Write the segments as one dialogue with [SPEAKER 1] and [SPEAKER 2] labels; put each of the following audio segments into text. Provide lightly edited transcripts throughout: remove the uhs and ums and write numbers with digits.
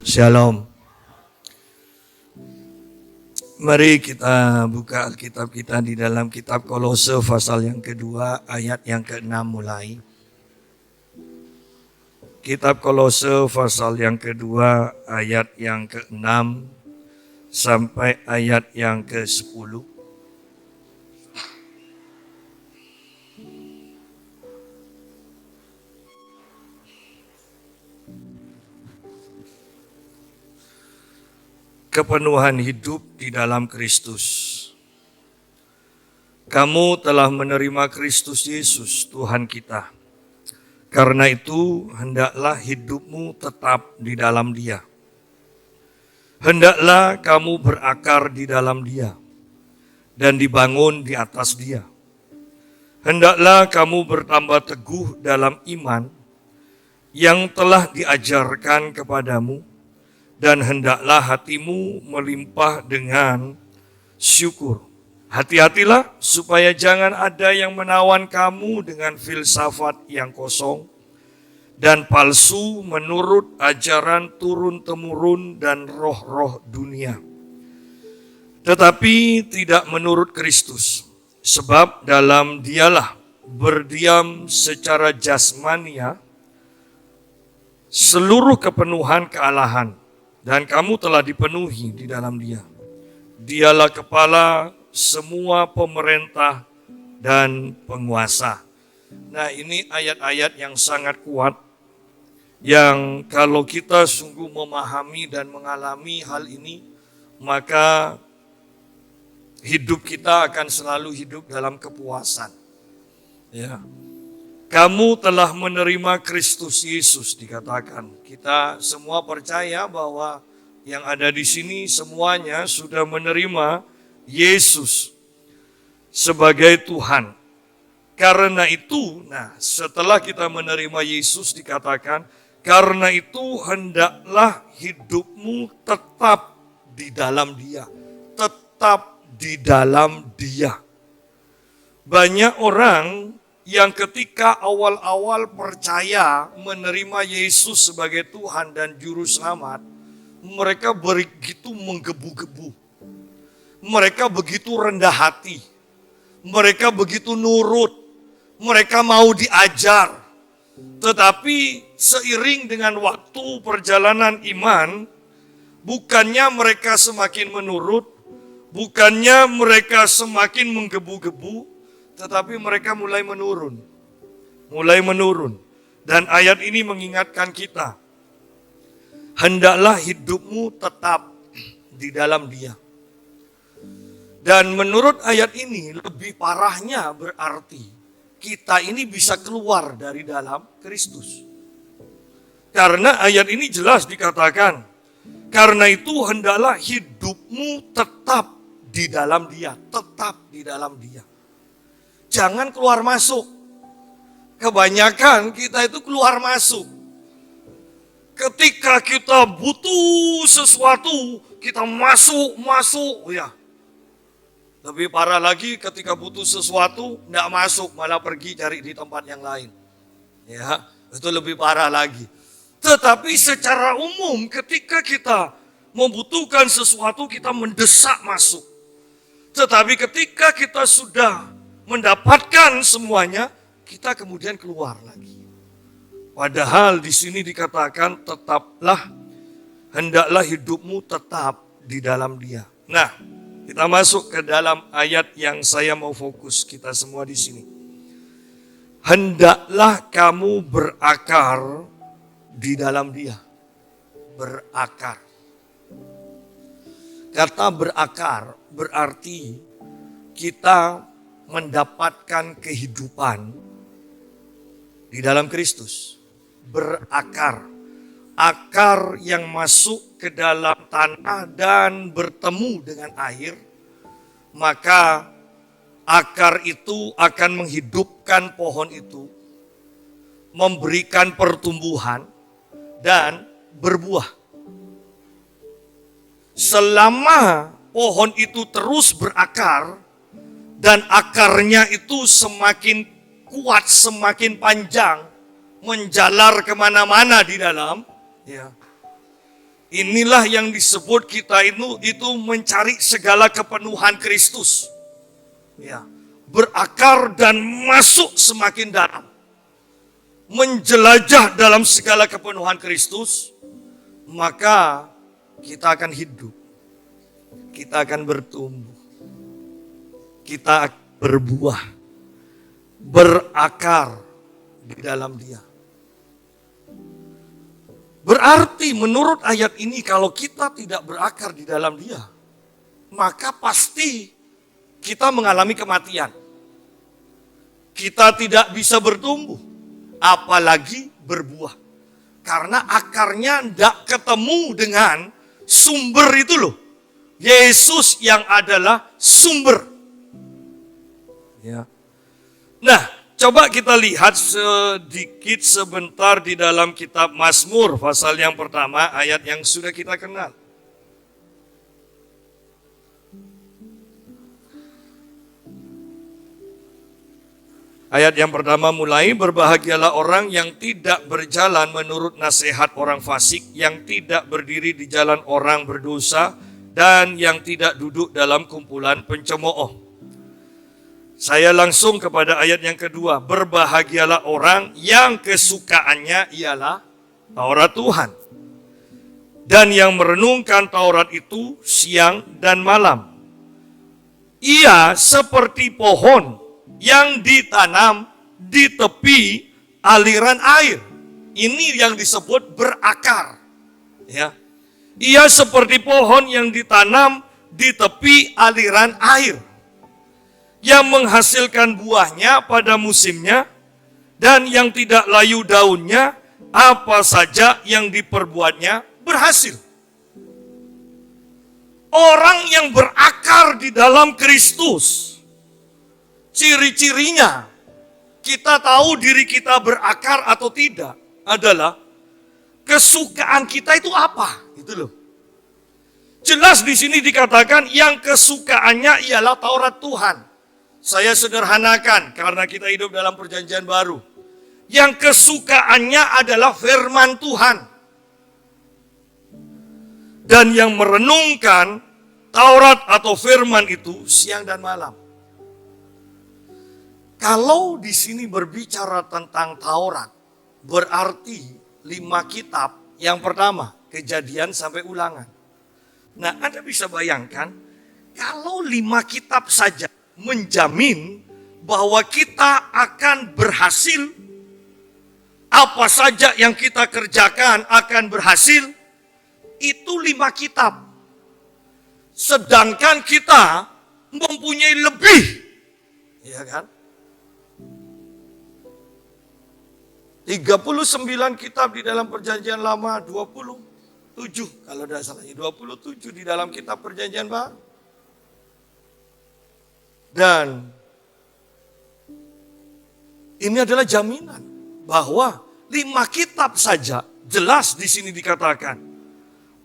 [SPEAKER 1] Shalom. Mari kita buka Alkitab kita di dalam kitab Kolose pasal yang kedua ayat yang ke-6 mulai. Kitab Kolose pasal yang kedua ayat yang ke-6 sampai ayat yang ke-10. Kepenuhan hidup di dalam Kristus. Kamu telah menerima Kristus Yesus Tuhan kita. Karena itu hendaklah hidupmu tetap di dalam Dia. Hendaklah kamu berakar di dalam Dia dan dibangun di atas Dia. Hendaklah kamu bertambah teguh dalam iman yang telah diajarkan kepadamu. Dan hendaklah hatimu melimpah dengan syukur. Hati-hatilah supaya jangan ada yang menawan kamu dengan filsafat yang kosong dan palsu menurut ajaran turun-temurun dan roh-roh dunia. Tetapi tidak menurut Kristus, sebab dalam Dialah berdiam secara jasmania seluruh kepenuhan kealahan. Dan kamu telah dipenuhi di dalam Dia. Dialah kepala semua pemerintah dan penguasa. Nah, ini ayat-ayat yang sangat kuat. Yang kalau kita sungguh memahami dan mengalami hal ini, maka hidup kita akan selalu hidup dalam kepuasan. Ya. Kamu telah menerima Kristus Yesus dikatakan. Kita semua percaya bahwa yang ada di sini semuanya sudah menerima Yesus sebagai Tuhan. Karena itu, setelah kita menerima Yesus dikatakan, karena itu hendaklah hidupmu tetap di dalam Dia. Tetap di dalam Dia. Banyak orang yang ketika awal-awal percaya menerima Yesus sebagai Tuhan dan Juru Selamat, mereka begitu menggebu-gebu. Mereka begitu rendah hati. Mereka begitu nurut. Mereka mau diajar. Tetapi seiring dengan waktu perjalanan iman, bukannya mereka semakin menurut, bukannya mereka semakin menggebu-gebu, tetapi mereka mulai menurun. Mulai menurun. Dan ayat ini mengingatkan kita. Hendaklah hidupmu tetap di dalam Dia. Dan menurut ayat ini lebih parahnya berarti kita ini bisa keluar dari dalam Kristus. Karena ayat ini jelas dikatakan. Karena itu hendaklah hidupmu tetap di dalam Dia. Tetap di dalam Dia. Jangan keluar masuk. Kebanyakan kita itu keluar masuk. Ketika kita butuh sesuatu, kita masuk. Ya. Lebih parah lagi ketika butuh sesuatu, tidak masuk, malah pergi cari di tempat yang lain. Ya, itu lebih parah lagi. Tetapi secara umum ketika kita membutuhkan sesuatu, kita mendesak masuk. Tetapi ketika kita sudah mendapatkan semuanya, kita kemudian keluar lagi. Padahal di sini dikatakan hendaklah hidupmu tetap di dalam Dia. Nah, kita masuk ke dalam ayat yang saya mau fokus kita semua di sini. Hendaklah kamu berakar di dalam Dia. Berakar. Kata berakar berarti kita mendapatkan kehidupan di dalam Kristus. Berakar. Akar yang masuk ke dalam tanah dan bertemu dengan air. Maka akar itu akan menghidupkan pohon itu. Memberikan pertumbuhan dan berbuah. Selama pohon itu terus berakar, dan akarnya itu semakin kuat, semakin panjang, menjalar kemana-mana di dalam, ya, Inilah yang disebut kita itu mencari segala kepenuhan Kristus. Ya, berakar dan masuk semakin dalam. Menjelajah dalam segala kepenuhan Kristus, maka kita akan hidup. Kita akan bertumbuh. Kita akan berbuah. Berakar di dalam Dia. Berarti menurut ayat ini kalau kita tidak berakar di dalam Dia, maka pasti kita mengalami kematian. Kita tidak bisa bertumbuh, apalagi berbuah. Karena akarnya tidak ketemu dengan sumber itu loh. Yesus yang adalah sumber. Ya. Nah, coba kita lihat sedikit sebentar di dalam kitab Mazmur, pasal yang pertama, ayat yang sudah kita kenal. Ayat yang pertama mulai, berbahagialah orang yang tidak berjalan menurut nasihat orang fasik, yang tidak berdiri di jalan orang berdosa, dan yang tidak duduk dalam kumpulan pencemooh. Saya langsung kepada ayat yang kedua. Berbahagialah orang yang kesukaannya ialah Taurat Tuhan. Dan yang merenungkan Taurat itu siang dan malam. Ia seperti pohon yang ditanam di tepi aliran air. Ini yang disebut berakar. Ya. Ia seperti pohon yang ditanam di tepi aliran air, yang menghasilkan buahnya pada musimnya, dan yang tidak layu daunnya, apa saja yang diperbuatnya berhasil. Orang yang berakar di dalam Kristus, ciri-cirinya, kita tahu diri kita berakar atau tidak, adalah kesukaan kita itu apa? Itu loh. Jelas di sini dikatakan yang kesukaannya ialah Taurat Tuhan. Saya sederhanakan karena kita hidup dalam perjanjian baru. Yang kesukaannya adalah firman Tuhan. Dan yang merenungkan Taurat atau firman itu siang dan malam. Kalau di sini berbicara tentang Taurat, berarti 5 kitab. Yang pertama, Kejadian sampai Ulangan. Nah, Anda bisa bayangkan, kalau 5 kitab saja menjamin bahwa kita akan berhasil, apa saja yang kita kerjakan akan berhasil, itu 5 kitab. Sedangkan kita mempunyai lebih, ya kan? 39 kitab di dalam perjanjian lama, 27 kalau tidak salah, 27 di dalam kitab perjanjian baru. Dan ini adalah jaminan bahwa 5 kitab saja jelas di sini dikatakan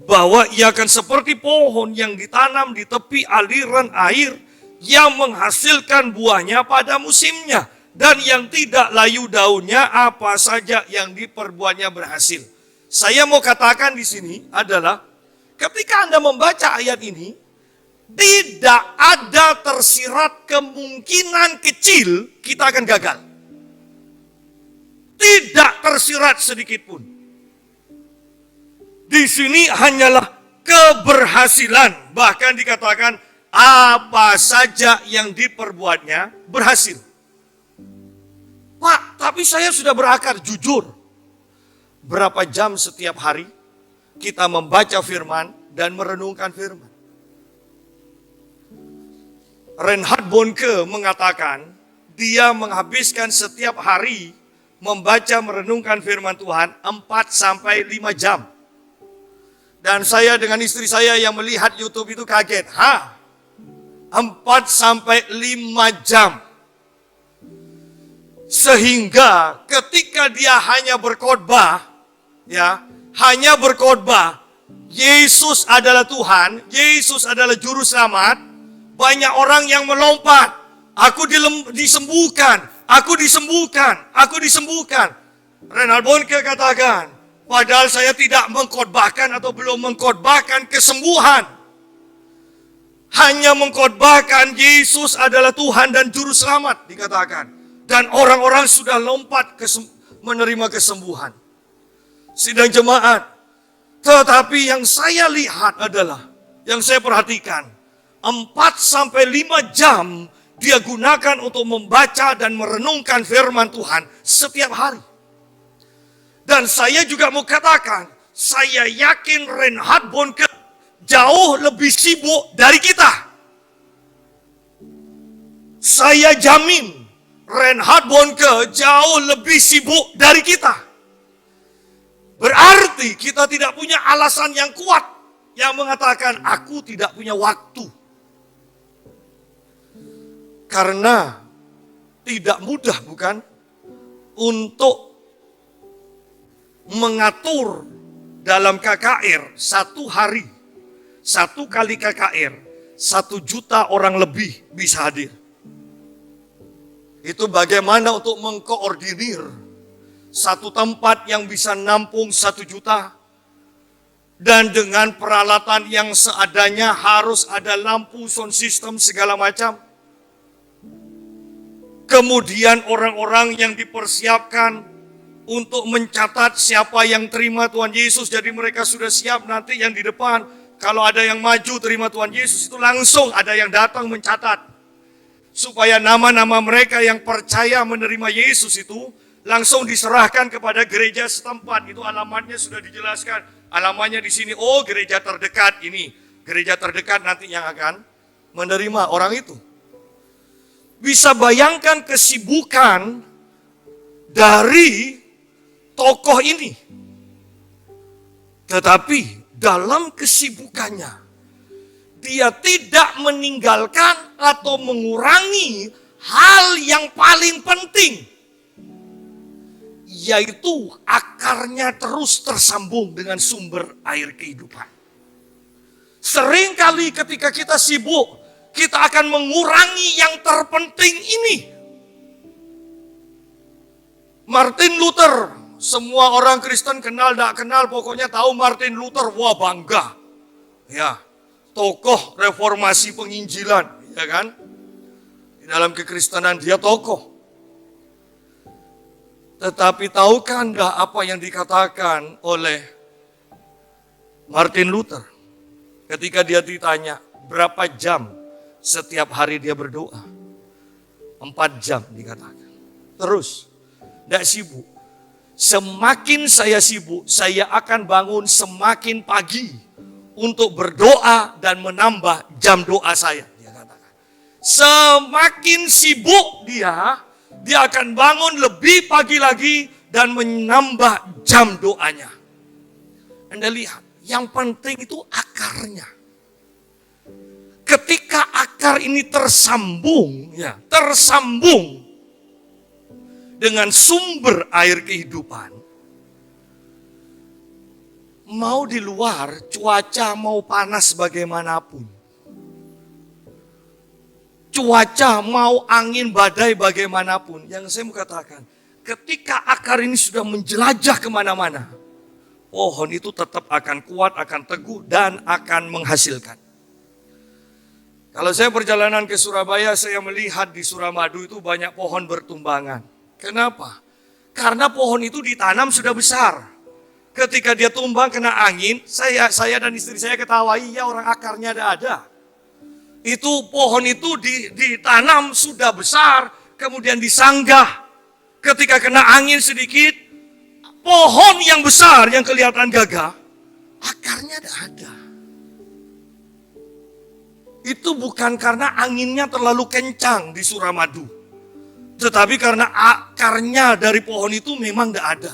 [SPEAKER 1] bahwa ia akan seperti pohon yang ditanam di tepi aliran air yang menghasilkan buahnya pada musimnya, dan yang tidak layu daunnya, apa saja yang diperbuatnya berhasil. Saya mau katakan di sini adalah ketika Anda membaca ayat ini, tidak ada tersirat kemungkinan kecil kita akan gagal. Tidak tersirat sedikit pun. Di sini hanyalah keberhasilan. Bahkan dikatakan apa saja yang diperbuatnya berhasil. Pak, tapi saya sudah berakar. Jujur, berapa jam setiap hari kita membaca firman dan merenungkan firman? Reinhard Bonnke mengatakan dia menghabiskan setiap hari membaca merenungkan firman Tuhan 4-5 jam. Dan saya dengan istri saya yang melihat YouTube itu kaget. 4-5 jam. Sehingga ketika dia hanya berkhotbah, hanya berkhotbah, Yesus adalah Tuhan, Yesus adalah juru selamat, banyak orang yang melompat, aku disembuhkan, aku disembuhkan, aku disembuhkan. Reinhard Bonnke katakan, Padahal saya tidak mengkhotbahkan atau belum mengkhotbahkan kesembuhan. Hanya mengkhotbahkan Yesus adalah Tuhan dan Juru Selamat dikatakan. Dan orang-orang sudah lompat menerima kesembuhan. Sidang jemaat. Tetapi yang saya lihat adalah, yang saya perhatikan, 4-5 jam dia gunakan untuk membaca dan merenungkan firman Tuhan setiap hari. Dan saya juga mau katakan, saya yakin Reinhard Bonnke jauh lebih sibuk dari kita. Saya jamin Reinhard Bonnke jauh lebih sibuk dari kita. Berarti kita tidak punya alasan yang kuat yang mengatakan aku tidak punya waktu. Karena tidak mudah bukan untuk mengatur dalam KKR 1 hari, 1 kali KKR, 1 juta orang lebih bisa hadir. Itu bagaimana untuk mengkoordinir satu tempat yang bisa nampung 1 juta. Dan dengan peralatan yang seadanya harus ada lampu, sound system, segala macam. Kemudian orang-orang yang dipersiapkan untuk mencatat siapa yang terima Tuhan Yesus. Jadi mereka sudah siap nanti yang di depan. Kalau ada yang maju terima Tuhan Yesus itu langsung ada yang datang mencatat. Supaya nama-nama mereka yang percaya menerima Yesus itu langsung diserahkan kepada gereja setempat. Itu alamatnya sudah dijelaskan. Alamatnya di sini, oh gereja terdekat ini. Gereja terdekat nanti yang akan menerima orang itu. Bisa bayangkan kesibukan dari tokoh ini. Tetapi dalam kesibukannya, dia tidak meninggalkan atau mengurangi hal yang paling penting. Yaitu akarnya terus tersambung dengan sumber air kehidupan. Seringkali ketika kita sibuk, kita akan mengurangi yang terpenting ini. Martin Luther, semua orang Kristen kenal, tak kenal, pokoknya tahu Martin Luther, wah bangga. Ya, tokoh reformasi penginjilan, ya kan? Di dalam kekristenan dia tokoh. Tetapi tahukah Anda apa yang dikatakan oleh Martin Luther? Ketika dia ditanya, berapa jam setiap hari dia berdoa? 4 jam dikatakan. Terus, tidak sibuk. Semakin saya sibuk, saya akan bangun semakin pagi untuk berdoa dan menambah jam doa saya. Dia katakan. Semakin sibuk dia akan bangun lebih pagi lagi dan menambah jam doanya. Anda lihat, yang penting itu akarnya. Ketika akar ini tersambung dengan sumber air kehidupan, mau di luar cuaca mau panas bagaimanapun, cuaca mau angin badai bagaimanapun, yang saya mau katakan, ketika akar ini sudah menjelajah kemana-mana, pohon itu tetap akan kuat, akan teguh, dan akan menghasilkan. Kalau saya perjalanan ke Surabaya, saya melihat di Suramadu itu banyak pohon bertumbangan. Kenapa? Karena pohon itu ditanam sudah besar. Ketika dia tumbang kena angin, saya dan istri saya ketawa, iya orang akarnya ada. Itu pohon itu ditanam sudah besar, kemudian disanggah. Ketika kena angin sedikit, pohon yang besar yang kelihatan gagah, akarnya ada. Itu bukan karena anginnya terlalu kencang di Suramadu, tetapi karena akarnya dari pohon itu memang tidak ada.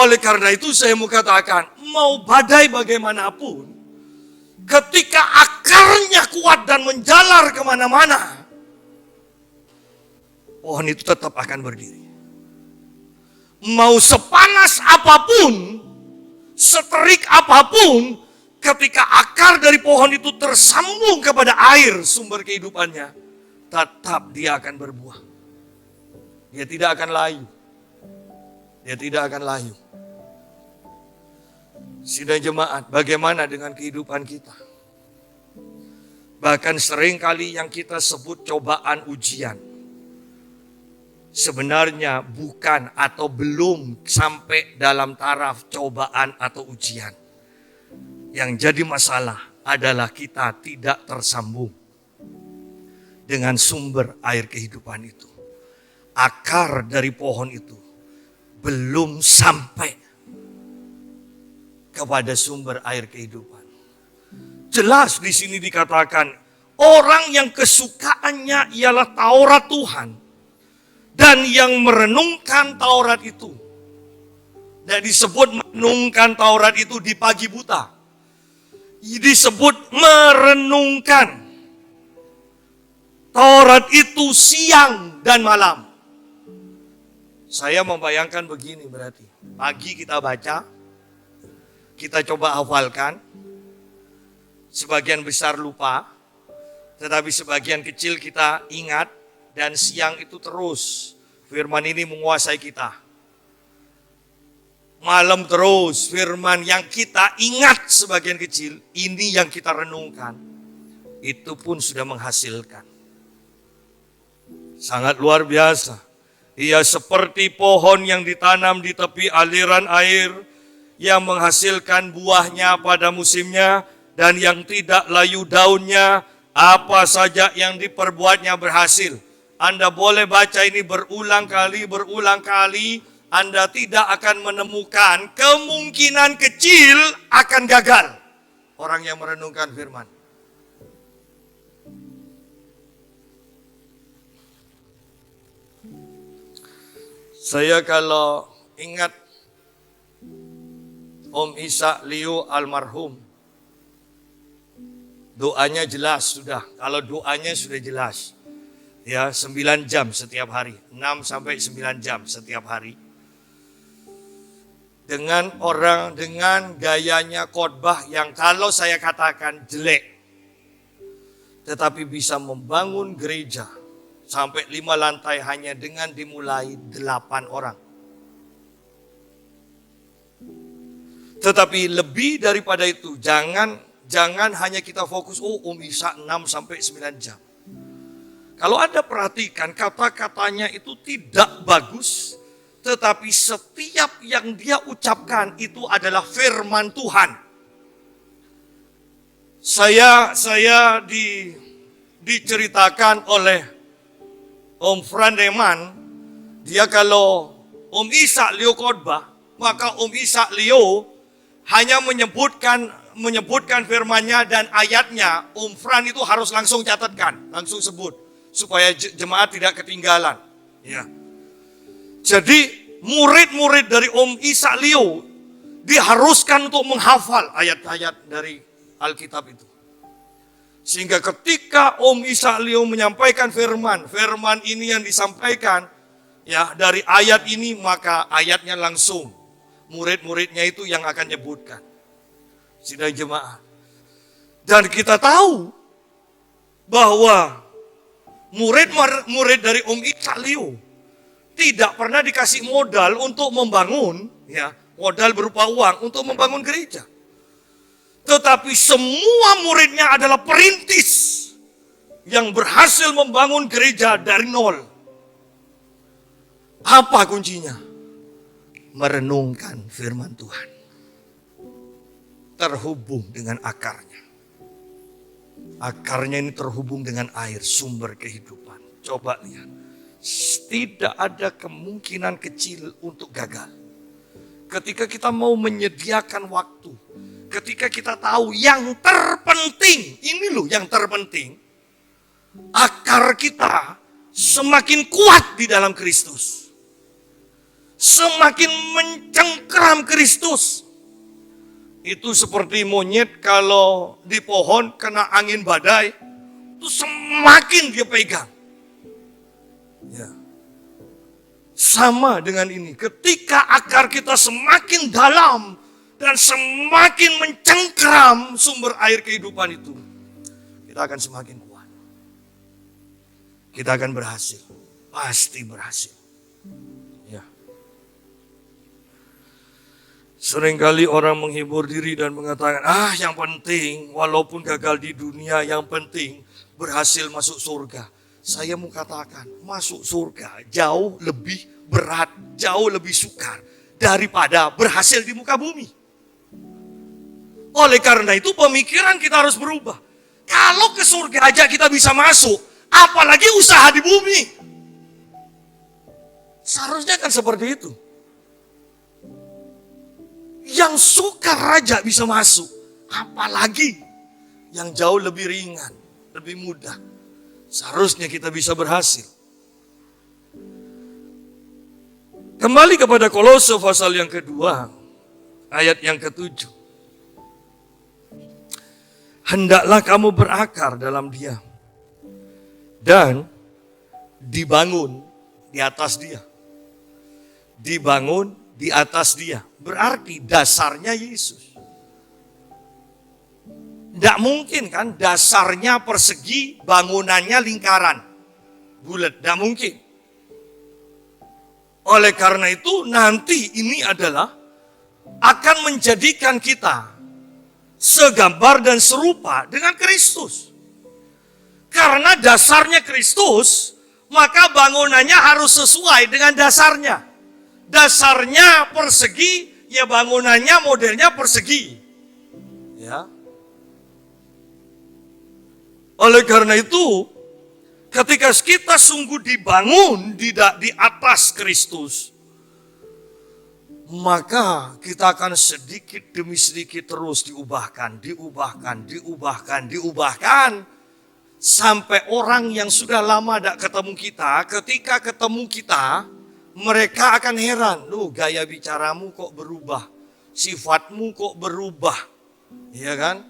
[SPEAKER 1] Oleh karena itu saya mau katakan, mau badai bagaimanapun, ketika akarnya kuat dan menjalar kemana-mana, pohon itu tetap akan berdiri. Mau sepanas apapun, seterik apapun, ketika akar dari pohon itu tersambung kepada air sumber kehidupannya, tetap dia akan berbuah. Dia tidak akan layu. Dia tidak akan layu. Sidang jemaat, bagaimana dengan kehidupan kita? Bahkan seringkali yang kita sebut cobaan ujian, sebenarnya bukan atau belum sampai dalam taraf cobaan atau ujian. Yang jadi masalah adalah kita tidak tersambung dengan sumber air kehidupan itu. Akar dari pohon itu belum sampai kepada sumber air kehidupan. Jelas di sini dikatakan orang yang kesukaannya ialah Taurat Tuhan dan yang merenungkan Taurat itu. Dan disebut merenungkan Taurat itu di pagi buta. Disebut merenungkan Taurat itu siang dan malam. Saya membayangkan begini berarti. Pagi kita baca, kita coba hafalkan. Sebagian besar lupa, tetapi sebagian kecil kita ingat, dan siang itu terus firman ini menguasai kita. Malam terus firman yang kita ingat sebagian kecil, ini yang kita renungkan. Itu pun sudah menghasilkan. Sangat luar biasa. Ia seperti pohon yang ditanam di tepi aliran air, yang menghasilkan buahnya pada musimnya, dan yang tidak layu daunnya, apa saja yang diperbuatnya berhasil. Anda boleh baca ini berulang kali, Anda tidak akan menemukan kemungkinan kecil akan gagal. Orang yang merenungkan firman. Saya kalau ingat Om Ishak Liu almarhum, doanya jelas sudah. Kalau doanya sudah jelas. Ya, 9 jam setiap hari. 6 sampai 9 jam setiap hari. Dengan gayanya khotbah yang kalau saya katakan jelek. Tetapi bisa membangun gereja sampai 5 lantai hanya dengan dimulai 8 orang. Tetapi lebih daripada itu, jangan hanya kita fokus, Om Ishak 6 sampai 9 jam. Kalau Anda perhatikan kata-katanya itu tidak bagus, tetapi setiap yang dia ucapkan itu adalah firman Tuhan. Saya diceritakan oleh Om Frandeman, dia kalau Om Ishak Liu khotbah, maka Om Ishak Liu hanya menyebutkan firman-Nya dan ayatnya. Om Fran itu harus langsung catatkan, langsung sebut supaya jemaat tidak ketinggalan. Ya. Jadi murid-murid dari Om Ishak Liu diharuskan untuk menghafal ayat-ayat dari Alkitab itu. Sehingga ketika Om Ishak Liu menyampaikan firman ini yang disampaikan ya dari ayat ini, maka ayatnya langsung murid-muridnya itu yang akan nyebutkan. Sidang jemaat. Dan kita tahu bahwa murid-murid dari Om Ishak Liu tidak pernah dikasih modal untuk membangun, ya, modal berupa uang untuk membangun gereja. Tetapi semua muridnya adalah perintis yang berhasil membangun gereja dari nol. Apa kuncinya? Merenungkan firman Tuhan. Terhubung dengan akarnya. Akarnya ini terhubung dengan air, sumber kehidupan. Coba lihat. Tidak ada kemungkinan kecil untuk gagal. Ketika kita mau menyediakan waktu. Ketika kita tahu yang terpenting. Ini loh yang terpenting. Akar kita semakin kuat di dalam Kristus. Semakin mencengkeram Kristus. Itu seperti monyet kalau di pohon kena angin badai, itu semakin dia pegang. Ya. Sama dengan ini, ketika akar kita semakin dalam dan semakin mencengkeram sumber air kehidupan itu, kita akan semakin kuat. Kita akan berhasil, pasti berhasil. Ya. Seringkali orang menghibur diri dan mengatakan, yang penting walaupun gagal di dunia, yang penting berhasil masuk surga. Saya mau katakan, masuk surga jauh lebih berat, jauh lebih sukar daripada berhasil di muka bumi. Oleh karena itu pemikiran kita harus berubah. Kalau ke surga aja kita bisa masuk, apalagi usaha di bumi. Seharusnya kan seperti itu. Yang sukar aja bisa masuk, apalagi yang jauh lebih ringan, lebih mudah. Seharusnya kita bisa berhasil. Kembali kepada Kolose pasal yang kedua, ayat yang ke-7. Hendaklah kamu berakar dalam Dia dan dibangun di atas Dia. Dibangun di atas Dia. Berarti dasarnya Yesus. Tidak mungkin kan dasarnya persegi, bangunannya lingkaran. Bulat, tidak mungkin. Oleh karena itu nanti ini adalah akan menjadikan kita segambar dan serupa dengan Kristus. Karena dasarnya Kristus, maka bangunannya harus sesuai dengan dasarnya. Dasarnya persegi, ya bangunannya modelnya persegi. Ya. Oleh karena itu, ketika kita sungguh dibangun di atas Kristus, maka kita akan sedikit demi sedikit terus diubahkan, sampai orang yang sudah lama tidak ketemu kita, ketika ketemu kita, mereka akan heran, loh gaya bicaramu kok berubah, sifatmu kok berubah, ya kan?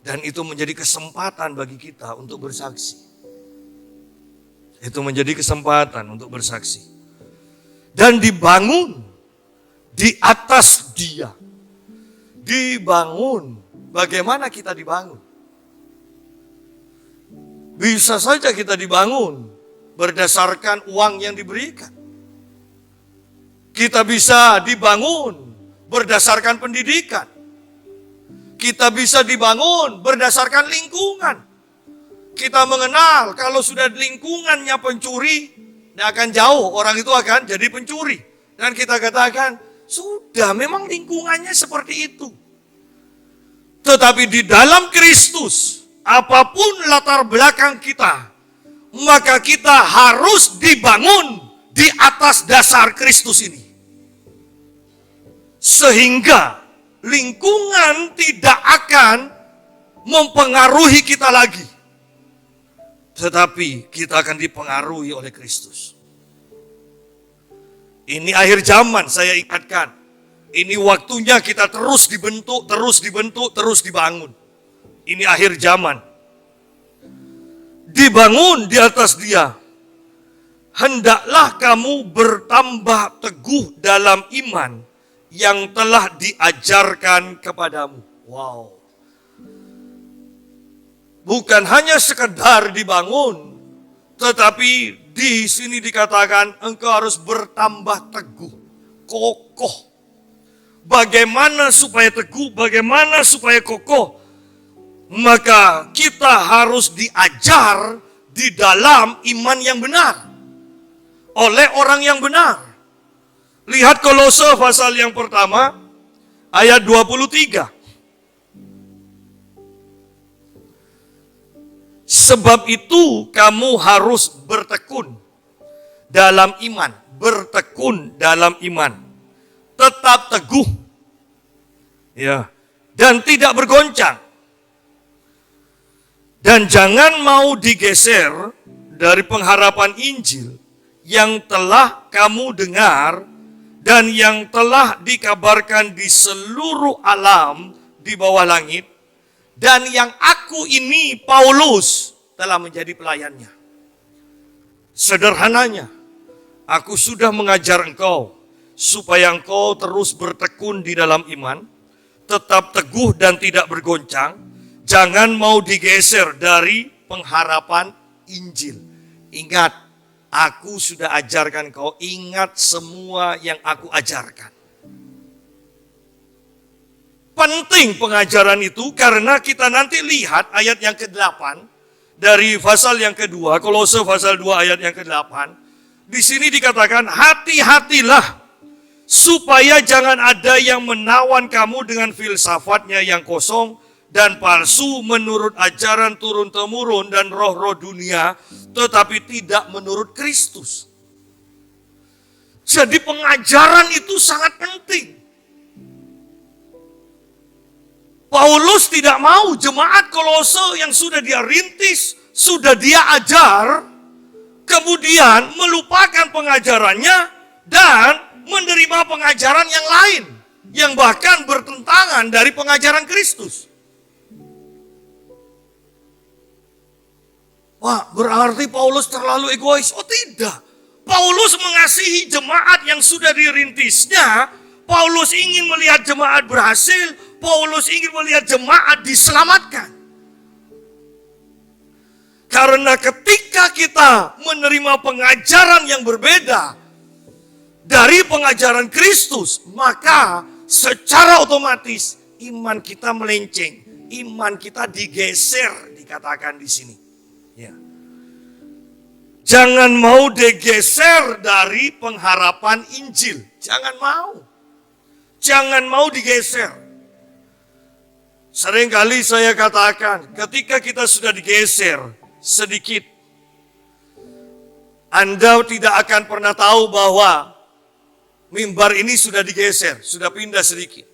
[SPEAKER 1] Dan itu menjadi kesempatan bagi kita untuk bersaksi. Itu menjadi kesempatan untuk bersaksi. Dan dibangun di atas Dia. Dibangun. Bagaimana kita dibangun? Bisa saja kita dibangun berdasarkan uang yang diberikan. Kita bisa dibangun berdasarkan pendidikan. Kita bisa dibangun berdasarkan lingkungan. Kita mengenal kalau sudah lingkungannya pencuri, tidak akan jauh orang itu akan jadi pencuri. Dan kita katakan, sudah memang lingkungannya seperti itu. Tetapi di dalam Kristus, apapun latar belakang kita, maka kita harus dibangun di atas dasar Kristus ini. Sehingga lingkungan tidak akan mempengaruhi kita lagi. Tetapi kita akan dipengaruhi oleh Kristus. Ini akhir zaman, saya ingatkan. Ini waktunya kita terus dibentuk, terus dibangun. Ini akhir zaman. Dibangun di atas Dia. Hendaklah kamu bertambah teguh dalam iman yang telah diajarkan kepadamu. Wow. Bukan hanya sekedar dibangun, tetapi di sini dikatakan engkau harus bertambah teguh, kokoh. Bagaimana supaya teguh, bagaimana supaya kokoh? Maka kita harus diajar di dalam iman yang benar oleh orang yang benar. Lihat Kolose pasal yang pertama ayat 23. Sebab itu kamu harus bertekun dalam iman, bertekun dalam iman, tetap teguh, ya, dan tidak bergoncang. Dan jangan mau digeser dari pengharapan Injil yang telah kamu dengar dan yang telah dikabarkan di seluruh alam di bawah langit, dan yang aku ini, Paulus, telah menjadi pelayannya. Sederhananya, aku sudah mengajar engkau supaya engkau terus bertekun di dalam iman, tetap teguh dan tidak bergoncang, jangan mau digeser dari pengharapan Injil. Ingat, aku sudah ajarkan kau, ingat semua yang aku ajarkan. Penting pengajaran itu karena kita nanti lihat ayat yang ke-8 dari pasal yang kedua, Kolose pasal 2 ayat yang ke-8. Di sini dikatakan, hati-hatilah supaya jangan ada yang menawan kamu dengan filsafatnya yang kosong dan palsu menurut ajaran turun-temurun dan roh-roh dunia, tetapi tidak menurut Kristus. Jadi pengajaran itu sangat penting. Paulus tidak mau jemaat Kolose yang sudah dia rintis, sudah dia ajar, kemudian melupakan pengajarannya dan menerima pengajaran yang lain, yang bahkan bertentangan dari pengajaran Kristus. Wah, berarti Paulus terlalu egois. Oh tidak, Paulus mengasihi jemaat yang sudah dirintisnya. Paulus ingin melihat jemaat berhasil. Paulus ingin melihat jemaat diselamatkan. Karena ketika kita menerima pengajaran yang berbeda dari pengajaran Kristus, maka secara otomatis iman kita melenceng, iman kita digeser, dikatakan di sini. Ya. Jangan mau digeser dari pengharapan Injil, jangan mau. Jangan mau digeser. Seringkali saya katakan, ketika kita sudah digeser sedikit, Anda tidak akan pernah tahu bahwa mimbar ini sudah digeser, sudah pindah sedikit.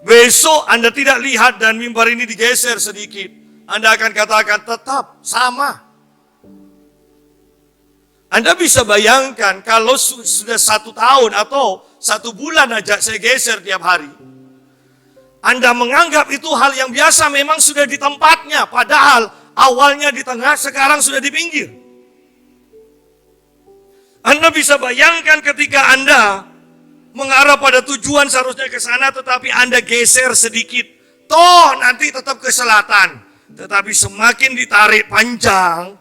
[SPEAKER 1] Besok Anda tidak lihat dan mimbar ini digeser sedikit, Anda akan katakan tetap sama. Anda bisa bayangkan kalau sudah 1 tahun atau 1 bulan aja saya geser tiap hari. Anda menganggap itu hal yang biasa, memang sudah di tempatnya. Padahal awalnya di tengah, sekarang sudah di pinggir. Anda bisa bayangkan ketika Anda mengarah pada tujuan seharusnya ke sana, tetapi Anda geser sedikit. Toh nanti tetap ke selatan. Tetapi semakin ditarik panjang,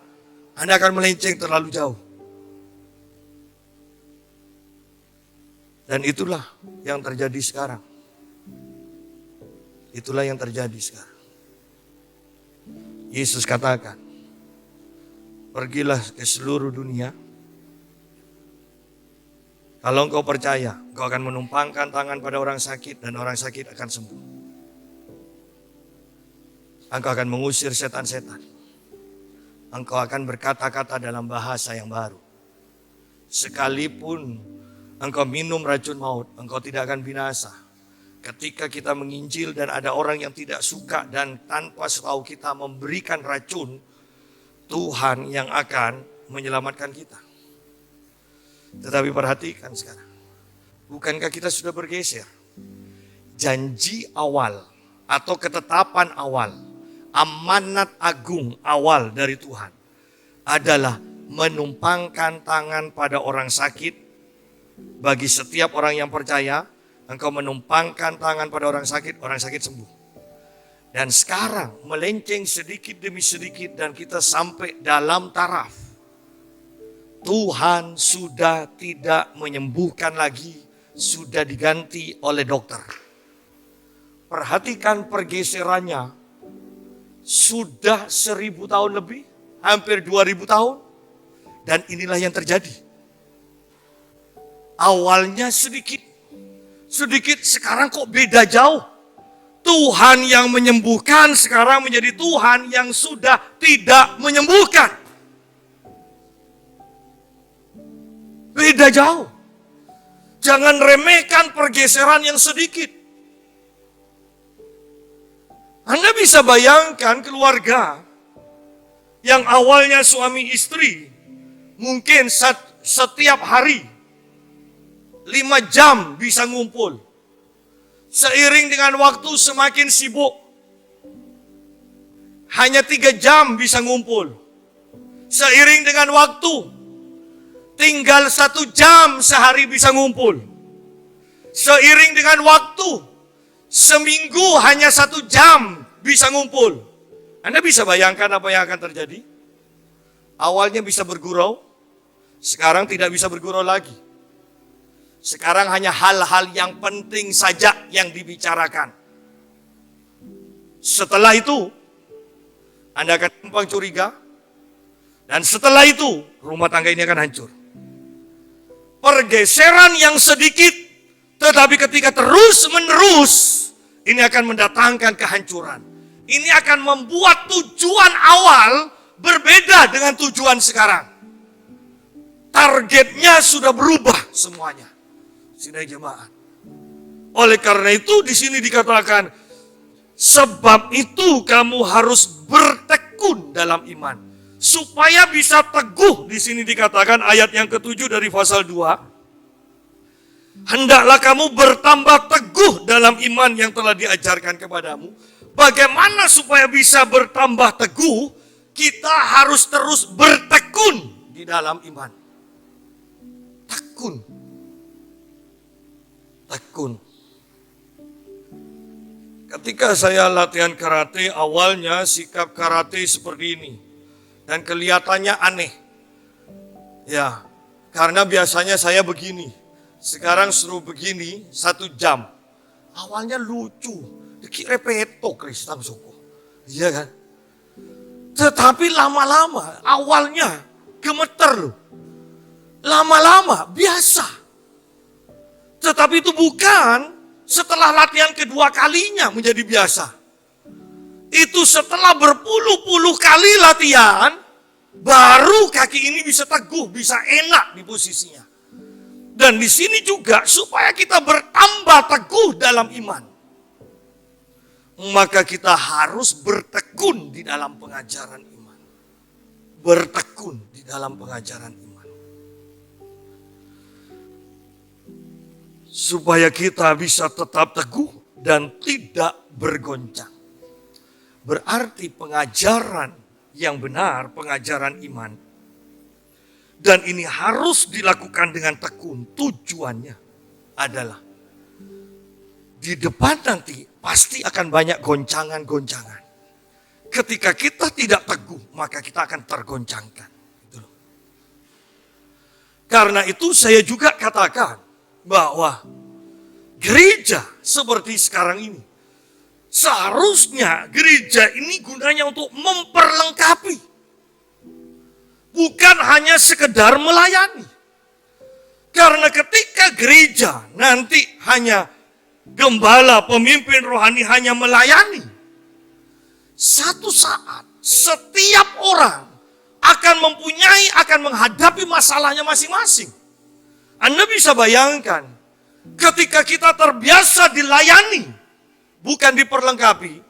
[SPEAKER 1] Anda akan melenceng terlalu jauh. Dan itulah yang terjadi sekarang. Itulah yang terjadi sekarang. Yesus katakan, pergilah ke seluruh dunia. Kalau engkau percaya, engkau akan menumpangkan tangan pada orang sakit dan orang sakit akan sembuh. Engkau akan mengusir setan-setan. Engkau akan berkata-kata dalam bahasa yang baru. Sekalipun engkau minum racun maut, engkau tidak akan binasa. Ketika kita menginjil dan ada orang yang tidak suka dan tanpa setahu kita memberikan racun, Tuhan yang akan menyelamatkan kita. Tetapi perhatikan sekarang, bukankah kita sudah bergeser? Janji awal atau ketetapan awal, amanat agung awal dari Tuhan adalah menumpangkan tangan pada orang sakit. Bagi setiap orang yang percaya, engkau menumpangkan tangan pada orang sakit sembuh. Dan sekarang melenceng sedikit demi sedikit dan kita sampai dalam taraf. Tuhan sudah tidak menyembuhkan lagi, sudah diganti oleh dokter. Perhatikan pergeserannya, sudah 1000 tahun lebih, hampir 2000 tahun. Dan inilah yang terjadi. Awalnya sedikit, sekarang kok beda jauh. Tuhan yang menyembuhkan sekarang menjadi Tuhan yang sudah tidak menyembuhkan. Beda jauh. Jangan remehkan pergeseran yang sedikit. Anda bisa bayangkan keluarga yang awalnya suami istri, mungkin setiap hari 5 jam bisa ngumpul. Seiring dengan waktu semakin sibuk, hanya 3 jam bisa ngumpul. Seiring dengan waktu, tinggal 1 jam sehari bisa ngumpul. Seiring dengan waktu, seminggu hanya 1 jam bisa ngumpul. Anda bisa bayangkan apa yang akan terjadi? Awalnya bisa bergurau, sekarang tidak bisa bergurau lagi. Sekarang hanya hal-hal yang penting saja yang dibicarakan. Setelah itu, Anda akan gampang curiga. Dan setelah itu, rumah tangga ini akan hancur. Pergeseran yang sedikit, tetapi ketika terus-menerus, ini akan mendatangkan kehancuran. Ini akan membuat tujuan awal berbeda dengan tujuan sekarang. Targetnya sudah berubah semuanya. Sidang jemaat. Oleh karena itu di sini dikatakan, sebab itu kamu harus bertekun dalam iman. Supaya bisa teguh, di sini dikatakan ayat yang ke-7 dari pasal 2. Hendaklah kamu bertambah teguh dalam iman yang telah diajarkan kepadamu. Bagaimana supaya bisa bertambah teguh? Kita harus terus bertekun di dalam iman. Tekun. Tekun. Ketika saya latihan karate, awalnya sikap karate seperti ini. Dan kelihatannya aneh. Ya, karena biasanya saya begini. Sekarang suruh begini 1 jam. Awalnya lucu. Dikira peto Kristang Soko. Iya kan? Tetapi lama-lama, awalnya gemeter loh. Lama-lama biasa. Tetapi itu bukan setelah latihan kedua kalinya menjadi biasa. Itu setelah berpuluh-puluh kali latihan, baru kaki ini bisa teguh, bisa enak di posisinya. Dan di sini juga supaya kita bertambah teguh dalam iman. Maka kita harus bertekun di dalam pengajaran iman. Bertekun di dalam pengajaran iman. Supaya kita bisa tetap teguh dan tidak bergoncang. Berarti pengajaran yang benar, pengajaran iman. Dan ini harus dilakukan dengan tekun. Tujuannya adalah di depan nanti pasti akan banyak goncangan-goncangan. Ketika kita tidak teguh, maka kita akan tergoncangkan. Karena itu saya juga katakan bahwa gereja seperti sekarang ini, seharusnya gereja ini gunanya untuk memperlengkapi. Bukan hanya sekedar melayani. Karena ketika gereja nanti hanya gembala, pemimpin rohani hanya melayani, satu saat setiap orang akan menghadapi masalahnya masing-masing. Anda bisa bayangkan ketika kita terbiasa dilayani, bukan diperlengkapi.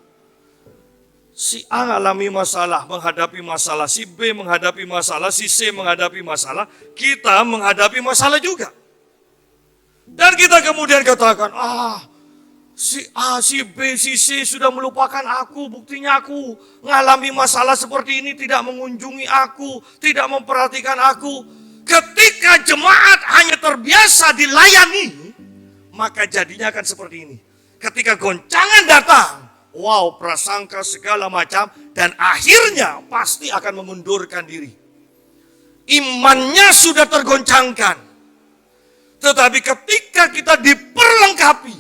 [SPEAKER 1] Si A mengalami masalah, menghadapi masalah, si B menghadapi masalah, si C menghadapi masalah, kita menghadapi masalah juga. Dan kita kemudian katakan, si A, si B, si C sudah melupakan aku, buktinya aku mengalami masalah seperti ini, tidak mengunjungi aku, tidak memperhatikan aku. Ketika jemaat hanya terbiasa dilayani, maka jadinya akan seperti ini. Ketika goncangan datang, wow, prasangka segala macam, dan akhirnya pasti akan memundurkan diri. Imannya sudah tergoncangkan. Tetapi ketika kita diperlengkapi,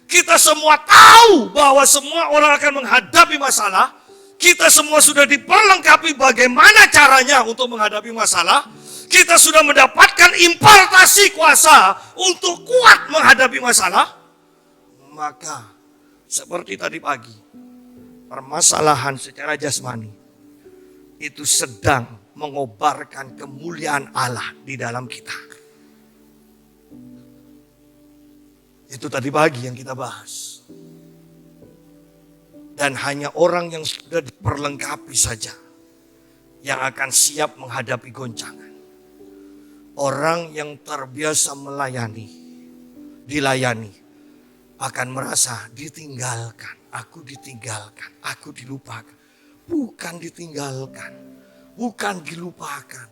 [SPEAKER 1] kita semua tahu bahwa semua orang akan menghadapi masalah, kita semua sudah diperlengkapi bagaimana caranya untuk menghadapi masalah, kita sudah mendapatkan impartasi kuasa untuk kuat menghadapi masalah, maka seperti tadi pagi, permasalahan secara jasmani itu sedang mengobarkan kemuliaan Allah di dalam kita. Itu tadi pagi yang kita bahas. Dan hanya orang yang sudah diperlengkapi saja yang akan siap menghadapi goncangan. Orang yang terbiasa melayani, dilayani, akan merasa ditinggalkan, aku dilupakan. Bukan ditinggalkan, bukan dilupakan,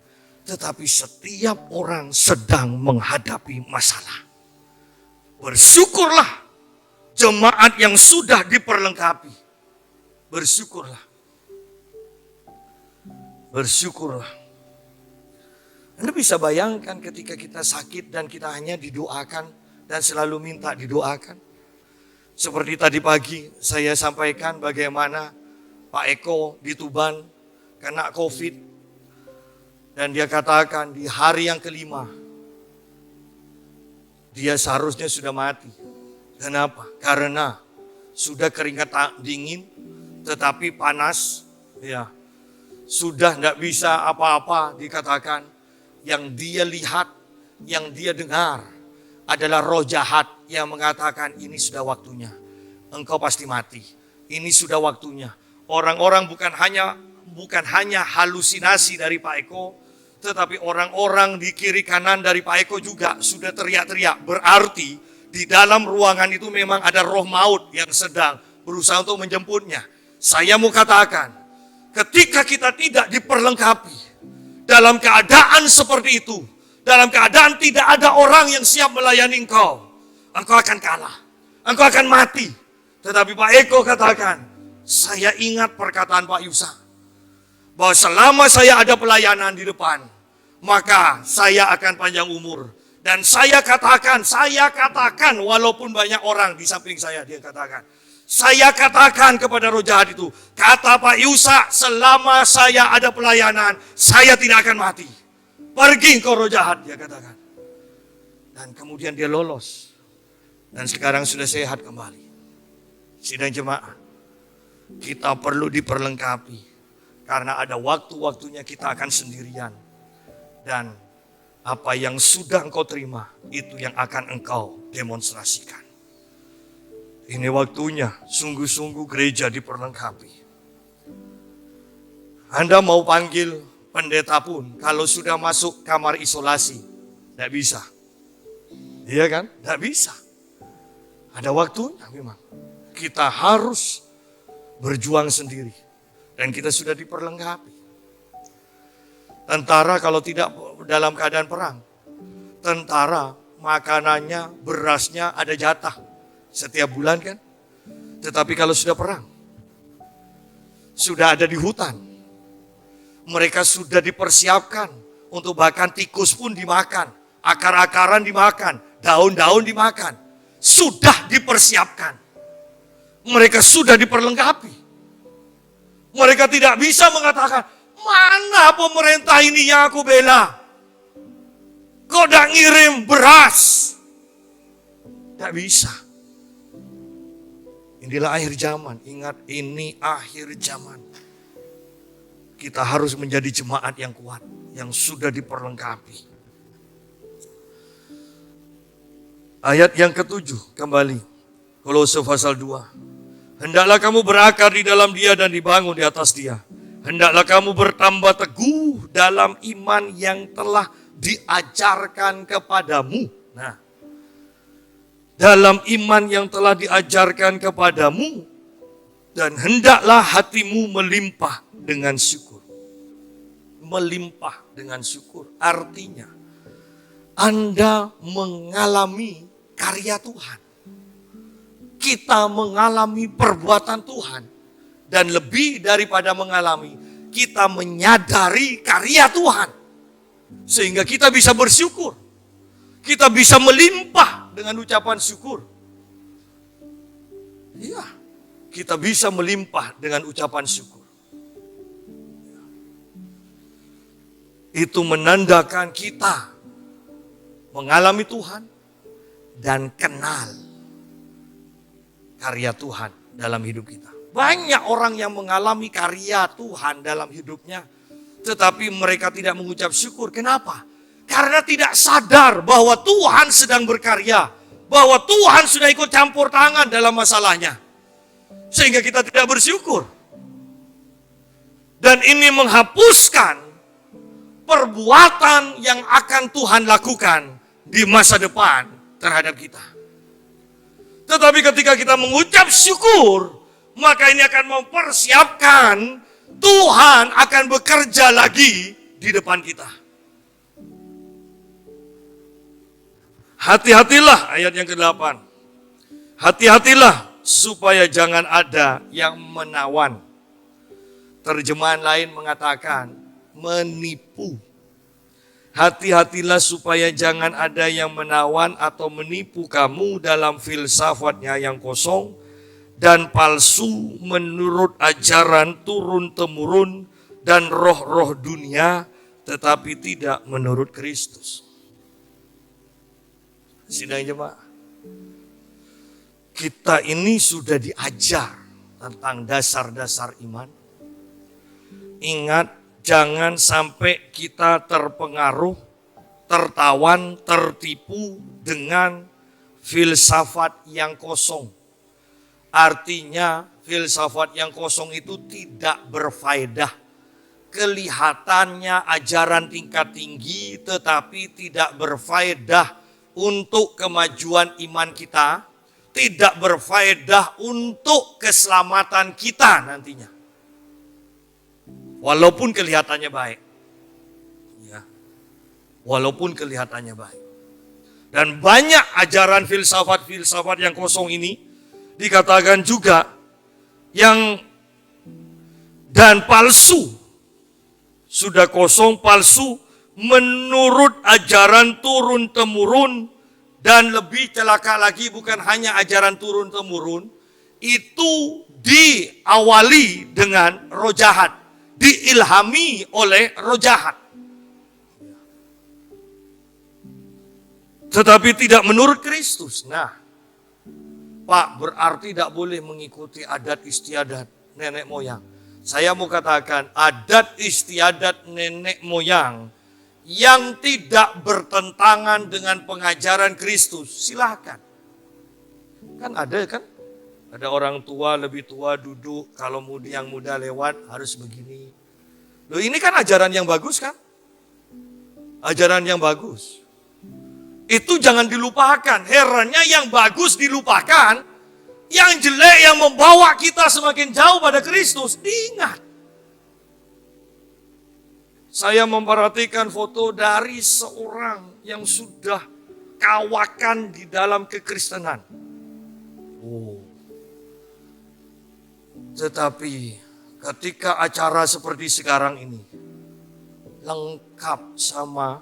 [SPEAKER 1] tetapi setiap orang sedang menghadapi masalah. Bersyukurlah jemaat yang sudah diperlengkapi. Bersyukurlah. Bersyukurlah. Anda bisa bayangkan ketika kita sakit dan kita hanya didoakan dan selalu minta didoakan. Seperti tadi pagi saya sampaikan bagaimana Pak Eko di Tuban kena COVID. Dan dia katakan di hari yang kelima dia seharusnya sudah mati. Kenapa? Karena sudah keringat dingin tetapi panas. Ya, sudah tidak bisa apa-apa dikatakan. Yang dia lihat, yang dia dengar adalah roh jahat yang mengatakan ini sudah waktunya. Engkau pasti mati. Ini sudah waktunya. Orang-orang bukan hanya halusinasi dari Pak Eko, tetapi orang-orang di kiri kanan dari Pak Eko juga sudah teriak-teriak. Berarti di dalam ruangan itu memang ada roh maut yang sedang berusaha untuk menjemputnya. Saya mau katakan, ketika kita tidak diperlengkapi dalam keadaan seperti itu, dalam keadaan tidak ada orang yang siap melayani engkau akan kalah, engkau akan mati. Tetapi Pak Eko katakan, saya ingat perkataan Pak Yusa, bahwa selama saya ada pelayanan di depan, maka saya akan panjang umur. Dan saya katakan walaupun banyak orang di samping saya, dia katakan, saya katakan kepada roh jahat itu, kata Pak Yusa, selama saya ada pelayanan, saya tidak akan mati. Pergi engkau roh jahat, dia katakan. Dan kemudian dia lolos. Dan sekarang sudah sehat kembali. Sidang jemaat, kita perlu diperlengkapi. Karena ada waktu-waktunya kita akan sendirian. Dan apa yang sudah engkau terima, itu yang akan engkau demonstrasikan. Ini waktunya sungguh-sungguh gereja diperlengkapi. Anda mau panggil pendeta pun, kalau sudah masuk kamar isolasi, tidak bisa. Iya kan? Tidak bisa. Ada waktunya memang. Kita harus berjuang sendiri. Dan kita sudah diperlengkapi. Tentara kalau tidak dalam keadaan perang, tentara makanannya, berasnya ada jatah. Setiap bulan kan. Tetapi kalau sudah perang, sudah ada di hutan, mereka sudah dipersiapkan untuk bahkan tikus pun dimakan, akar-akaran dimakan, daun-daun dimakan. Sudah dipersiapkan. Mereka sudah diperlengkapi. Mereka tidak bisa mengatakan, mana pemerintah ini yang aku bela? Kok udah ngirim beras? Tidak bisa. Inilah akhir zaman. Ingat, ini akhir zaman. Kita harus menjadi jemaat yang kuat, yang sudah diperlengkapi. Ayat yang ke-7 kembali. Kolose pasal 2. Hendaklah kamu berakar di dalam dia dan dibangun di atas dia. Hendaklah kamu bertambah teguh dalam iman yang telah diajarkan kepadamu. Nah, dalam iman yang telah diajarkan kepadamu, dan hendaklah hatimu melimpah dengan syukur. Melimpah dengan syukur artinya Anda mengalami karya Tuhan. Kita mengalami perbuatan Tuhan. Dan lebih daripada mengalami, kita menyadari karya Tuhan. Sehingga kita bisa bersyukur. Kita bisa melimpah dengan ucapan syukur. Iya, kita bisa melimpah dengan ucapan syukur. Itu menandakan kita mengalami Tuhan dan kenal karya Tuhan dalam hidup kita. Banyak orang yang mengalami karya Tuhan dalam hidupnya, tetapi mereka tidak mengucap syukur. Kenapa? Karena tidak sadar bahwa Tuhan sedang berkarya, bahwa Tuhan sudah ikut campur tangan dalam masalahnya. Sehingga kita tidak bersyukur. Dan ini menghapuskan perbuatan yang akan Tuhan lakukan di masa depan terhadap kita. Tetapi ketika kita mengucap syukur, maka ini akan mempersiapkan Tuhan akan bekerja lagi di depan kita. Hati-hatilah, ayat yang ke-8. Hati-hatilah supaya jangan ada yang menawan. Terjemahan lain mengatakan menipu. Hati-hatilah supaya jangan ada yang menawan atau menipu kamu dalam filsafatnya yang kosong dan palsu menurut ajaran turun-temurun dan roh-roh dunia, tetapi tidak menurut Kristus. Sidang jemaat, kita ini sudah diajar tentang dasar-dasar iman. Ingat, jangan sampai kita terpengaruh, tertawan, tertipu dengan filsafat yang kosong. Artinya filsafat yang kosong itu tidak berfaedah. Kelihatannya ajaran tingkat tinggi tetapi tidak berfaedah untuk kemajuan iman kita, tidak berfaedah untuk keselamatan kita nantinya. Walaupun kelihatannya baik. Ya. Walaupun kelihatannya baik. Dan banyak ajaran filsafat-filsafat yang kosong ini dikatakan juga yang dan palsu. Sudah kosong, palsu menurut ajaran turun-temurun, dan lebih celaka lagi bukan hanya ajaran turun-temurun, itu diawali dengan roh jahat. Diilhami oleh roh jahat. Tetapi tidak menurut Kristus. Nah, Pak, berarti tidak boleh mengikuti adat istiadat nenek moyang. Saya mau katakan adat istiadat nenek moyang yang tidak bertentangan dengan pengajaran Kristus, silakan. Kan ada kan? Ada orang tua, lebih tua duduk, kalau yang muda lewat harus begini. Loh, ini kan ajaran yang bagus kan? Ajaran yang bagus. Itu jangan dilupakan. Herannya yang bagus dilupakan, yang jelek yang membawa kita semakin jauh pada Kristus diingat. Saya memperhatikan foto dari seorang yang sudah kawakan di dalam kekristenan. Tetapi ketika acara seperti sekarang ini lengkap sama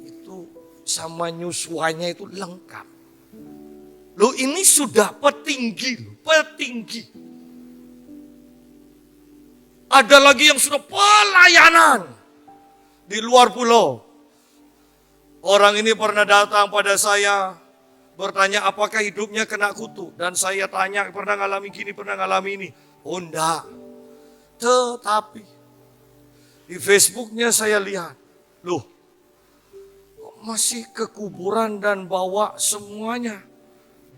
[SPEAKER 1] itu, sama nyusuannya itu lengkap. Loh, ini sudah petinggi, petinggi. Ada lagi yang sudah pelayanan di luar pulau. Orang ini pernah datang pada saya, bertanya apakah hidupnya kena kutu. Dan saya tanya, pernah ngalami gini, pernah ngalami ini. Oh enggak. Tetapi di Facebooknya saya lihat, loh kok masih ke kuburan dan bawa semuanya.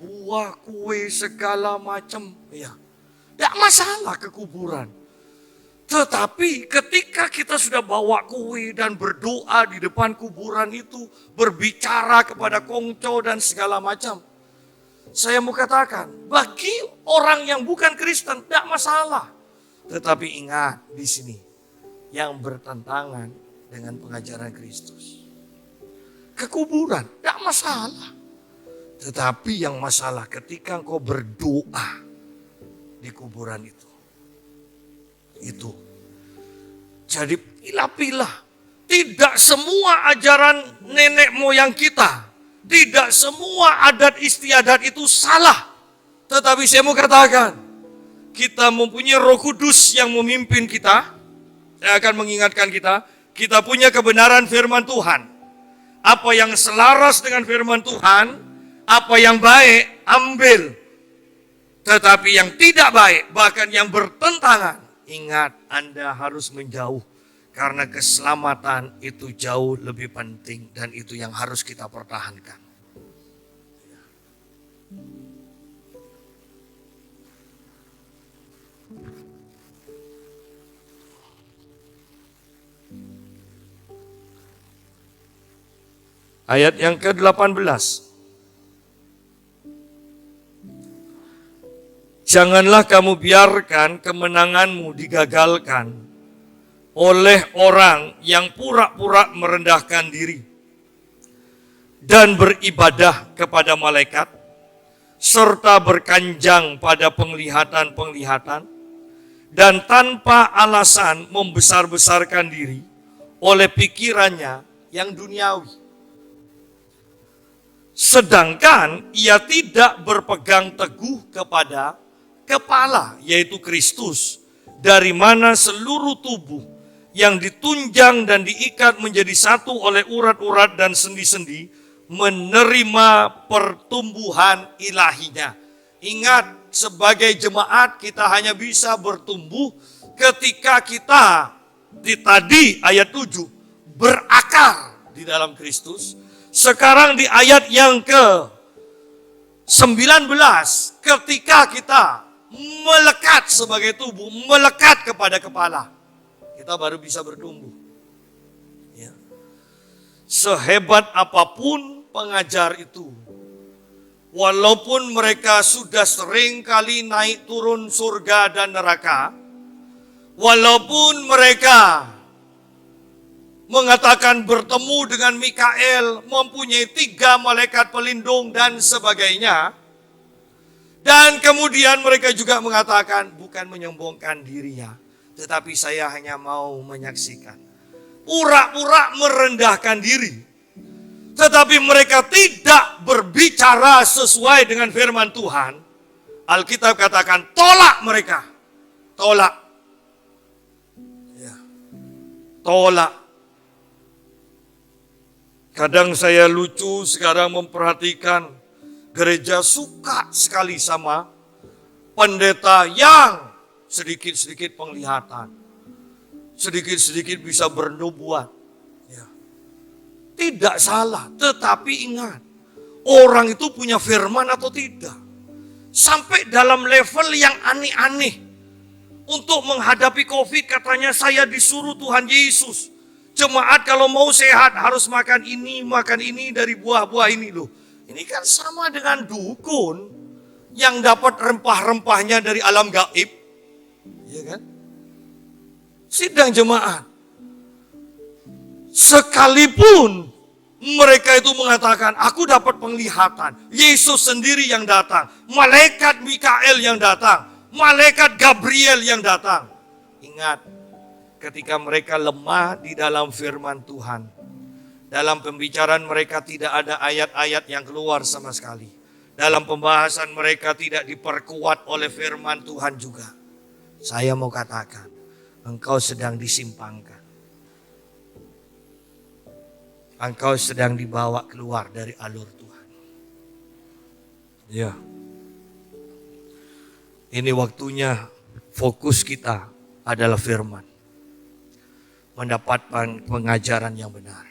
[SPEAKER 1] Buah, kue, segala macam. Ya, tidak masalah ke kuburan. Tetapi ketika kita sudah bawa kue dan berdoa di depan kuburan itu, berbicara kepada kongco dan segala macam, saya mau katakan, bagi orang yang bukan Kristen tidak masalah. Tetapi ingat di sini, yang bertentangan dengan pengajaran Kristus. Ke kuburan tidak masalah. Tetapi yang masalah ketika engkau berdoa di kuburan itu. Itu. Jadi pilah-pilah. Tidak semua ajaran nenek moyang kita, tidak semua adat istiadat itu salah. Tetapi saya mau katakan, kita mempunyai Roh Kudus yang memimpin kita. Saya akan mengingatkan kita punya kebenaran firman Tuhan. Apa yang selaras dengan firman Tuhan, apa yang baik, ambil. Tetapi yang tidak baik, bahkan yang bertentangan, ingat, Anda harus menjauh. Karena keselamatan itu jauh lebih penting dan itu yang harus kita pertahankan. Ayat yang ke-18. Janganlah kamu biarkan kemenanganmu digagalkan oleh orang yang pura-pura merendahkan diri dan beribadah kepada malaikat, serta berkanjang pada penglihatan-penglihatan, dan tanpa alasan membesar-besarkan diri, oleh pikirannya yang duniawi. Sedangkan ia tidak berpegang teguh kepada kepala, yaitu Kristus, dari mana seluruh tubuh yang ditunjang dan diikat menjadi satu oleh urat-urat dan sendi-sendi menerima pertumbuhan ilahinya. Ingat, sebagai jemaat kita hanya bisa bertumbuh ketika kita di tadi ayat 7 berakar di dalam Kristus. Sekarang di ayat yang ke-19 ketika kita melekat sebagai tubuh, melekat kepada kepala, kita baru bisa bertumbuh. Ya. Sehebat apapun pengajar itu, walaupun mereka sudah sering kali naik turun surga dan neraka, walaupun mereka mengatakan bertemu dengan Mikael, mempunyai 3 malaikat pelindung dan sebagainya. Dan kemudian mereka juga mengatakan bukan menyombongkan diri ya, tetapi saya hanya mau menyaksikan. Pura-pura merendahkan diri. Tetapi mereka tidak berbicara sesuai dengan firman Tuhan. Alkitab katakan tolak mereka. Tolak. Ya. Tolak. Kadang saya lucu sekarang memperhatikan gereja suka sekali sama pendeta yang sedikit-sedikit penglihatan. Sedikit-sedikit bisa bernubuat. Ya. Tidak salah, tetapi ingat. Orang itu punya firman atau tidak. Sampai dalam level yang aneh-aneh. Untuk menghadapi COVID katanya saya disuruh Tuhan Yesus. Jemaat kalau mau sehat harus makan ini dari buah-buah ini loh. Ini kan sama dengan dukun yang dapat rempah-rempahnya dari alam gaib. Iya kan? Sidang jemaat. Sekalipun mereka itu mengatakan, aku dapat penglihatan. Yesus sendiri yang datang. Malaikat Mikael yang datang. Malaikat Gabriel yang datang. Ingat. Ketika mereka lemah di dalam firman Tuhan. Dalam pembicaraan mereka tidak ada ayat-ayat yang keluar sama sekali. Dalam pembahasan mereka tidak diperkuat oleh firman Tuhan juga. Saya mau katakan, engkau sedang disimpangkan. Engkau sedang dibawa keluar dari alur Tuhan. Ya. Ini waktunya fokus kita adalah firman. Mendapatkan pengajaran yang benar.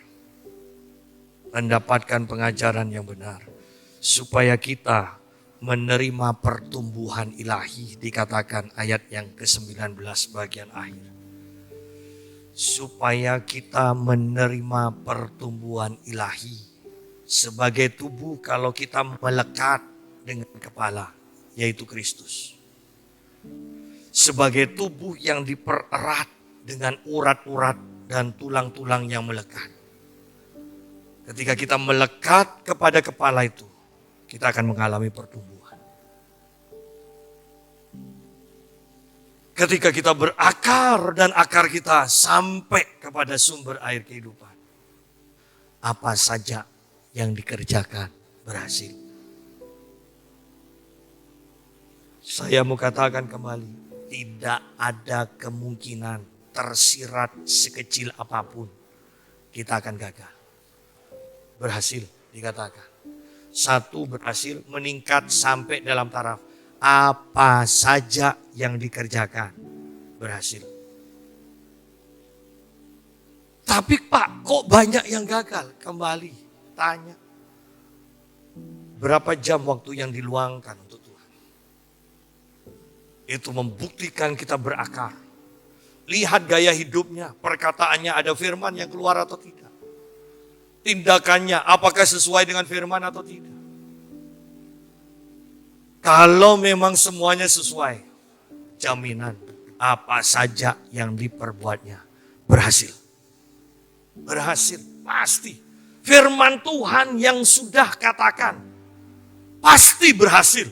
[SPEAKER 1] Mendapatkan pengajaran yang benar. Supaya kita menerima pertumbuhan ilahi. Dikatakan ayat yang ke-19 bagian akhir. Supaya kita menerima pertumbuhan ilahi. Sebagai tubuh kalau kita melekat dengan kepala. Yaitu Kristus. Sebagai tubuh yang dipererat dengan urat-urat dan tulang-tulang yang melekat. Ketika kita melekat kepada kepala itu, kita akan mengalami pertumbuhan. Ketika kita berakar dan akar kita sampai kepada sumber air kehidupan, apa saja yang dikerjakan berhasil. Saya mau katakan kembali, tidak ada kemungkinan tersirat sekecil apapun, kita akan gagal. Berhasil dikatakan. 1 berhasil meningkat sampai dalam taraf. Apa saja yang dikerjakan berhasil. Tapi Pak, kok banyak yang gagal? Kembali tanya. Berapa jam waktu yang diluangkan untuk Tuhan? Itu membuktikan kita berakar. Lihat gaya hidupnya, perkataannya ada firman yang keluar atau tidak. Tindakannya apakah sesuai dengan firman atau tidak. Kalau memang semuanya sesuai, jaminan apa saja yang diperbuatnya berhasil. Berhasil, pasti. Firman Tuhan yang sudah katakan, pasti berhasil.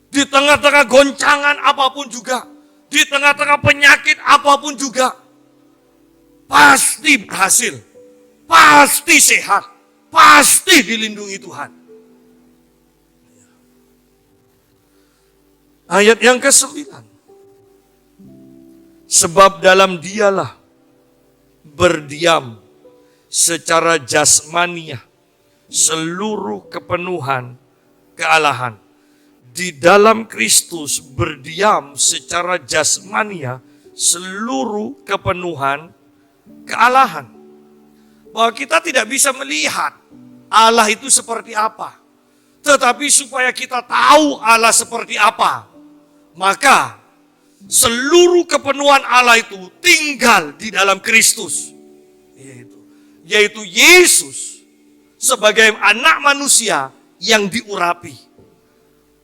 [SPEAKER 1] Di tengah-tengah goncangan apapun juga. Di tengah-tengah penyakit apapun juga. pasti berhasil, pasti sehat, pasti dilindungi Tuhan. Ayat yang ke-9. Sebab dalam Dialah berdiam secara jasmania seluruh kepenuhan kealahan. Di dalam Kristus berdiam secara jasmania seluruh kepenuhan kealahan. Bahwa kita tidak bisa melihat Allah itu seperti apa. Tetapi supaya kita tahu Allah seperti apa, maka seluruh kepenuhan Allah itu tinggal di dalam Kristus. Yaitu Yesus sebagai anak manusia yang diurapi.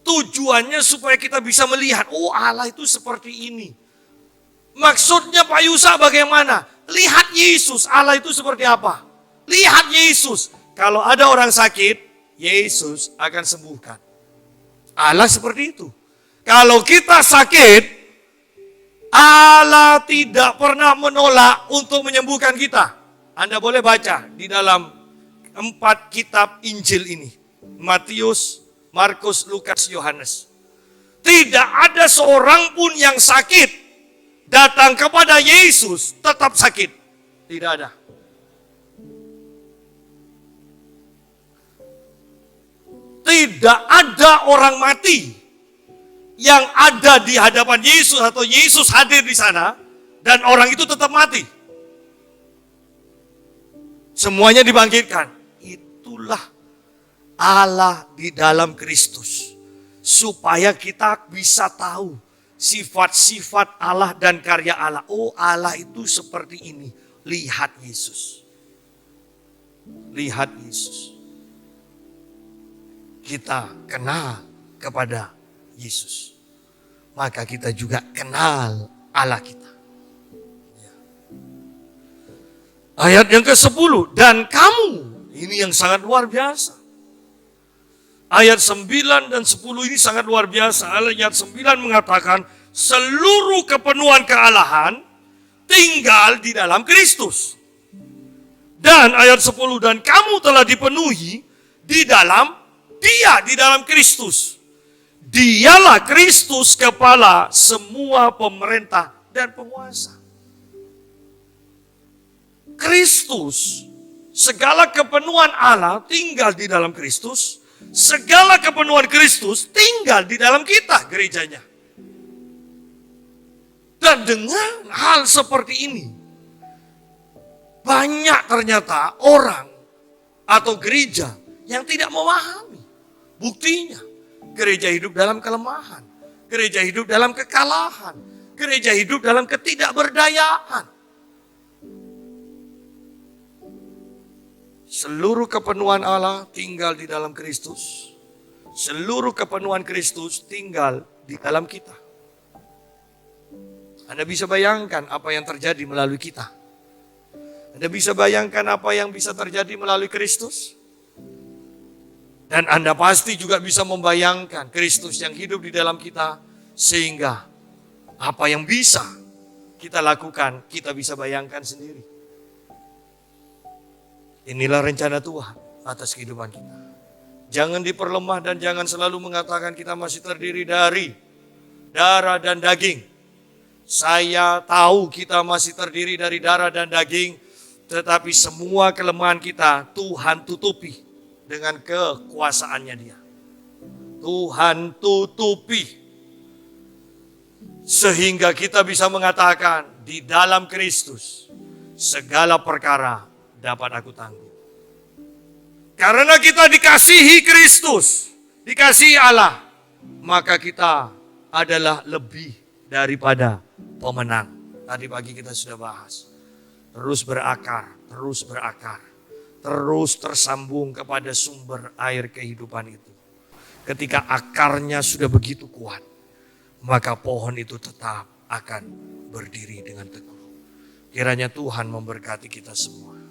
[SPEAKER 1] Tujuannya supaya kita bisa melihat, oh Allah itu seperti ini. Maksudnya Pak Yusa bagaimana? Lihat Yesus, Allah itu seperti apa? Lihat Yesus. Kalau ada orang sakit, Yesus akan sembuhkan. Allah seperti itu. Kalau kita sakit, Allah tidak pernah menolak untuk menyembuhkan kita. Anda boleh baca di dalam 4 kitab Injil ini. Matius, Markus, Lukas, Yohanes. Tidak ada seorang pun yang sakit datang kepada Yesus tetap sakit. Tidak ada. Tidak ada orang mati yang ada di hadapan Yesus atau Yesus hadir di sana dan orang itu tetap mati. Semuanya dibangkitkan. Itulah Allah di dalam Kristus. Supaya kita bisa tahu sifat-sifat Allah dan karya Allah. Oh, Allah itu seperti ini. Lihat Yesus. Lihat Yesus. Kita kenal kepada Yesus. Maka kita juga kenal Allah kita. Ayat yang ke-10. Dan kamu. Ini yang sangat luar biasa. Ayat 9 dan 10 ini sangat luar biasa. Ayat 9 mengatakan seluruh kepenuhan kealahan tinggal di dalam Kristus. Dan ayat 10, dan kamu telah dipenuhi di dalam Dia, di dalam Kristus. Dialah Kristus kepala semua pemerintah dan penguasa. Kristus, segala kepenuhan Allah tinggal di dalam Kristus. Segala kepenuhan Kristus tinggal di dalam kita, gerejanya. Dan dengan hal seperti ini, banyak ternyata orang atau gereja yang tidak memahami. Buktinya, gereja hidup dalam kelemahan. Gereja hidup dalam kekalahan. Gereja hidup dalam ketidakberdayaan. Seluruh kepenuhan Allah tinggal di dalam Kristus. Seluruh kepenuhan Kristus tinggal di dalam kita. Anda bisa bayangkan apa yang terjadi melalui kita. Anda bisa bayangkan apa yang bisa terjadi melalui Kristus. Dan Anda pasti juga bisa membayangkan Kristus yang hidup di dalam kita. Sehingga apa yang bisa kita lakukan, kita bisa bayangkan sendiri. Inilah rencana Tuhan atas kehidupan kita. Jangan diperlemah dan jangan selalu mengatakan kita masih terdiri dari darah dan daging. Saya tahu kita masih terdiri dari darah dan daging. Tetapi semua kelemahan kita Tuhan tutupi dengan kekuasaannya Dia. Tuhan tutupi. Sehingga kita bisa mengatakan di dalam Kristus segala perkara dapat aku tanggung. Karena kita dikasihi Kristus, dikasihi Allah, maka kita adalah lebih daripada pemenang. Tadi pagi kita sudah bahas. Terus berakar, terus tersambung kepada sumber air kehidupan itu. Ketika akarnya sudah begitu kuat, maka pohon itu tetap akan berdiri dengan teguh. Kiranya Tuhan memberkati kita semua.